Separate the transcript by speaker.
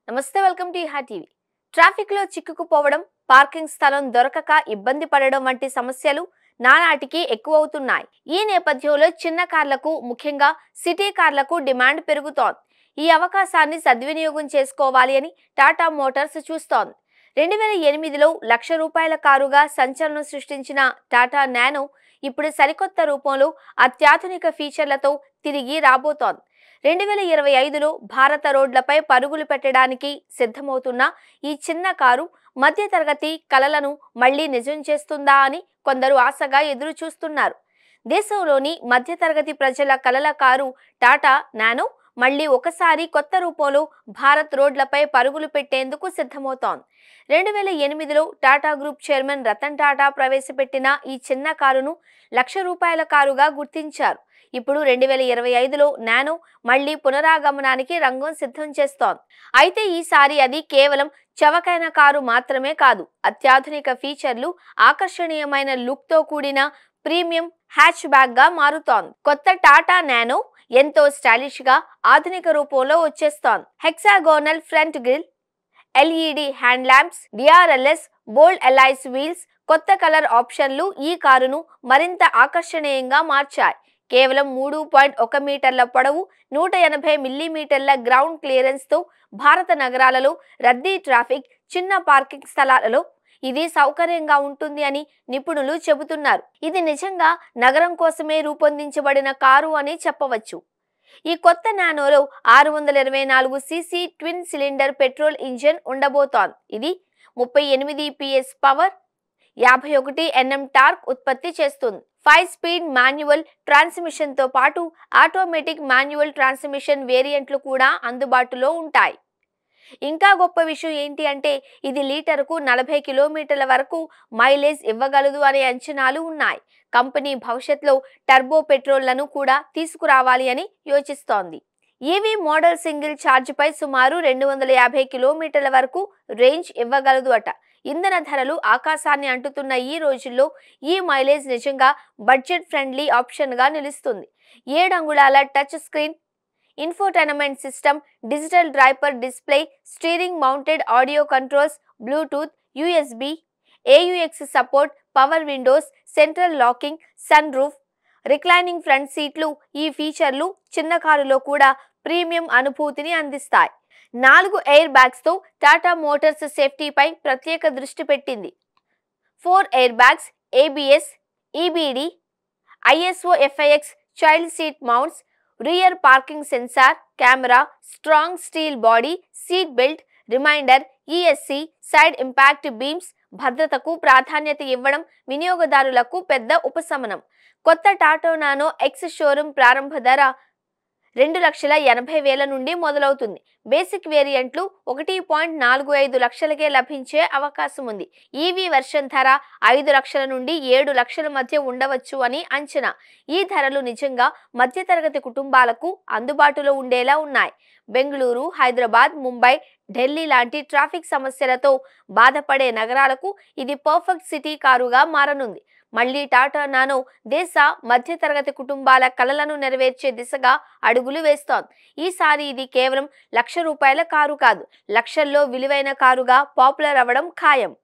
Speaker 1: నమస్తే welcome to ఇహా TV. Traffic లో చిక్కుకుపోవడం, parking స్థలం దొరకక ఇబ్బంది పడడం వంటి సమస్యలు నానాటికి ఎక్కువవుతున్నాయి. ఈ నేపథ్యంలో చిన్న కార్లకు, ముఖ్యంగా సిటీ కార్లకు డిమాండ్ పెరుగుతోంది. ఈ అవకాశాన్ని సద్వినియోగం చేసుకోవాలి అని టాటా మోటార్స్ చూస్తోంది. 2008లో ₹1,00,000 కారుగా సంచలనం సృష్టించిన టాటా నానో ఇప్పుడు సరికొత్త రూపంలో అత్యాధునిక ఫీచర్లతో తిరిగి రాబోతోంది. 2025లో భారత రోడ్లపై పరుగులు పెట్టడానికి సిద్ధమవుతున్న ఈ చిన్న కారు మధ్యతరగతి కలలను మళ్లీ నిజం చేస్తుందా అని కొందరు ఆశగా ఎదురు చూస్తున్నారు. దేశంలోని మధ్యతరగతి ప్రజల కలల కారు టాటా నానో మళ్లీ ఒకసారి కొత్త రూపంలో భారత్ రోడ్లపై పరుగులు పెట్టేందుకు సిద్ధమవుతోంది. 2008లో టాటా గ్రూప్ చైర్మన్ రతన్ టాటా ప్రవేశపెట్టిన ఈ చిన్న కారును ₹1,00,000 కారుగా గుర్తించారు. ఇప్పుడు 2025లో నానో మళ్లీ పునరాగమనానికి రంగం సిద్ధం చేస్తోంది. అయితే ఈసారి అది కేవలం చవకైన కారు మాత్రమే కాదు, అత్యాధునిక ఫీచర్లు, ఆకర్షణీయమైన లుక్ తో కూడిన ప్రీమియం హ్యాచ్ బ్యాక్ గా మారుతోంది. కొత్త టాటా నానో ఎంతో స్టైలిష్ గా ఆధునిక రూపంలో వచ్చేస్తోంది. Hexagonal front grill, LED head lamps, DRLs bold alloys wheels, కొత్త కలర్ ఆప్షన్లు ఈ కారును మరింత ఆకర్షణీయంగా మార్చాయి. కేవలం 3.1 మీటర్ల పొడవు, 180 మిల్లీమీటర్ల గ్రౌండ్ క్లియరెన్స్ తో భారత నగరాలలో రద్దీ ట్రాఫిక్, చిన్న పార్కింగ్ స్థలాలలో ఇది సౌకర్యంగా ఉంటుంది అని నిపుణులు చెబుతున్నారు. ఇది నిజంగా నగరం కోసమే రూపొందించబడిన కారు అని చెప్పవచ్చు. ఈ కొత్త నానోలో 624 CC twin cylinder petrol engine ఉండబోతోంది. ఇది 38 PS పవర్, 51 Nm టార్క్ ఉత్పత్తి చేస్తుంది. 5 స్పీడ్ మాన్యువల్ ట్రాన్స్మిషన్ తో పాటు ఆటోమేటిక్ మాన్యువల్ ట్రాన్స్మిషన్ వేరియంట్లు కూడా అందుబాటులో ఉంటాయి. ఇంకా గొప్ప విషయం ఏంటి అంటే ఇది లీటరుకు 40 కిలోమీటర్ల వరకు మైలేజ్ ఇవ్వగలదు అనే అంచనాలు ఉన్నాయి. కంపెనీ భవిష్యత్తులో టర్బో పెట్రోళ్లను కూడా తీసుకురావాలి అని యోచిస్తోంది. ఈవీ మోడల్ సింగిల్ ఛార్జ్ పై సుమారు 250 కిలోమీటర్ల వరకు రేంజ్ ఇవ్వగలదు అట. ఇంధన ధరలు ఆకాశాన్ని అంటుతున్న ఈ రోజుల్లో ఈ మైలేజ్ నిజంగా బడ్జెట్ ఫ్రెండ్లీ ఆప్షన్ గా నిలుస్తుంది. 7 అంగుళాల touch screen, infotainment system, digital driver display, steering mounted audio controls, Bluetooth, USB, AUX support, power windows, central locking, sun roof, reclining front సీట్లు ఈ ఫీచర్లు చిన్న కారులో కూడా ప్రీమియం అనుభూతిని అందిస్తాయి. 4 ఎయిర్ బ్యాగ్స్ తో టాటా మోటార్స్ సేఫ్టీపై ప్రత్యేక దృష్టి పెట్టింది. 4 air bags, ABS, EBD, ISOFIX child seat mounts, rear parking sensor, camera, strong steel body, seat belt, reminder, ESC, side impact beams భద్రతకు ప్రాధాన్యత ఇవ్వడం వినియోగదారులకు పెద్ద ఉపశమనం. కొత్త టాటా నానో ఎక్స్ షోరూమ్ ప్రారంభ ధర ₹2,80,000 నుండి మొదలవుతుంది. బేసిక్ వేరియంట్లు 1.45 లక్షలకే లభించే అవకాశం ఉంది. ఈవీ వెర్షన్ ధర 5 లక్షల నుండి 7 లక్షల మధ్య ఉండవచ్చు అని అంచనా. ఈ ధరలు నిజంగా మధ్యతరగతి కుటుంబాలకు అందుబాటులో ఉండేలా ఉన్నాయి. బెంగళూరు, హైదరాబాద్, ముంబై, ఢిల్లీ లాంటి ట్రాఫిక్ సమస్యలతో బాధపడే నగరాలకు ఇది పర్ఫెక్ట్ సిటీ కారుగా మారనుంది. మళ్లీ టాటా నానో దేశ మధ్యతరగతి కుటుంబాల కలలను నెరవేర్చే దిశగా అడుగులు వేస్తోంది. ఈసారి ఇది కేవలం ₹1,00,000 కారు కాదు, లక్షల్లో విలువైన కారుగా పాపులర్ అవ్వడం ఖాయం.